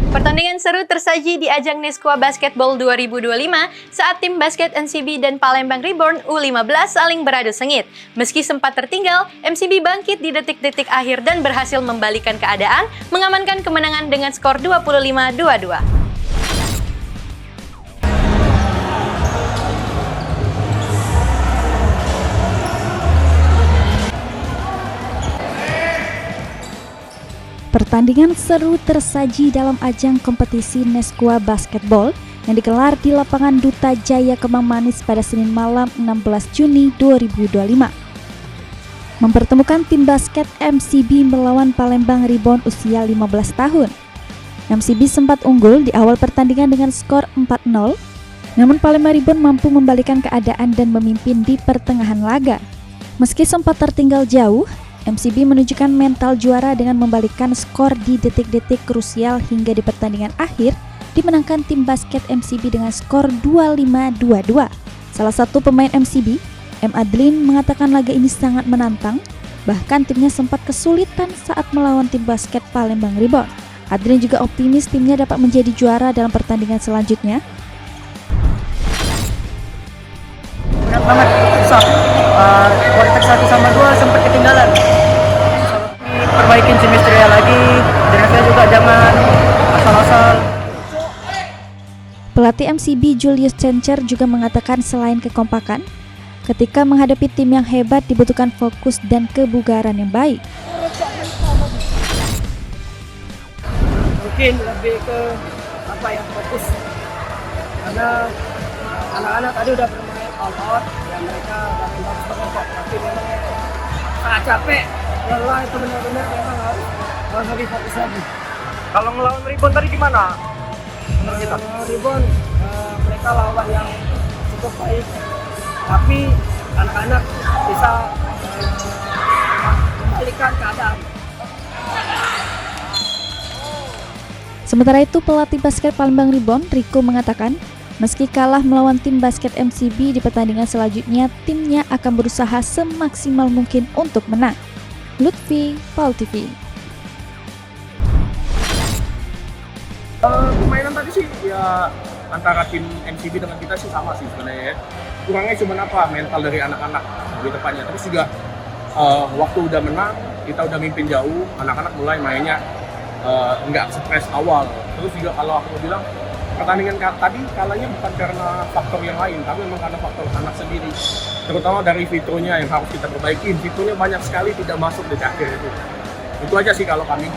Pertandingan seru tersaji di ajang Nesqua Basketball 2025 saat tim basket MCB dan Palembang Reborn U15 saling beradu sengit. Meski sempat tertinggal, MCB bangkit di detik-detik akhir dan berhasil membalikan keadaan, mengamankan kemenangan dengan skor 25-22. Pertandingan seru tersaji dalam ajang kompetisi Nesqua Basketball yang digelar di lapangan Duta Jaya Kemang Manis pada Senin malam 16 Juni 2025. Mempertemukan tim basket MCB melawan Palembang Reborn usia 15 tahun. MCB sempat unggul di awal pertandingan dengan skor 4-0, namun Palembang Reborn mampu membalikan keadaan dan memimpin di pertengahan laga. Meski sempat tertinggal jauh, MCB menunjukkan mental juara dengan membalikkan skor di detik-detik krusial hingga di pertandingan akhir dimenangkan tim basket MCB dengan skor 25-22. Salah satu pemain MCB, M. Adlin, mengatakan laga ini sangat menantang, bahkan timnya sempat kesulitan saat melawan tim basket Palembang Reborn. Adlin juga optimis timnya dapat menjadi juara dalam pertandingan selanjutnya. Berat banget, susah. Kualitas 1 sama 2 sempat ketinggalan. Perbaikin chemistry lagi, defense juga jangan asal-asal. Pelatih MCB Julius Cencer juga mengatakan selain kekompakan, ketika menghadapi tim yang hebat dibutuhkan fokus dan kebugaran yang baik. Mungkin lebih ke fokus. Karena anak-anak tadi udah bermain all out, ya mereka udah bagus banget kok. Tapi memang sangat capek, lelah, itu benar-benar memang harus lebih fokus lagi. Kalau ngelawan Reborn tadi gimana? Menurut kita? Reborn, mereka lawan yang cukup baik, tapi anak-anak bisa membalikan keadaan. Sementara itu, pelatih basket Palembang Reborn, Rico, mengatakan meski kalah melawan tim basket MCB di pertandingan selanjutnya, timnya akan berusaha semaksimal mungkin untuk menang. Lutfi, Pal TV. Permainan tadi sih ya antara tim MCB dengan kita sih sama sih sebenarnya. Kurangnya cuma apa? Mental dari anak-anak lebih tepatnya. Terus juga waktu udah menang, kita udah mimpin jauh, anak-anak mulai mainnya nggak stres awal. Terus juga kalau aku bilang pertandingan tadi kalahnya bukan karena faktor yang lain, tapi memang karena faktor anak sendiri. Terutama dari fiturnya yang harus kita perbaikin. Fiturnya banyak sekali tidak masuk di akhir itu. Itu aja sih kalau kami.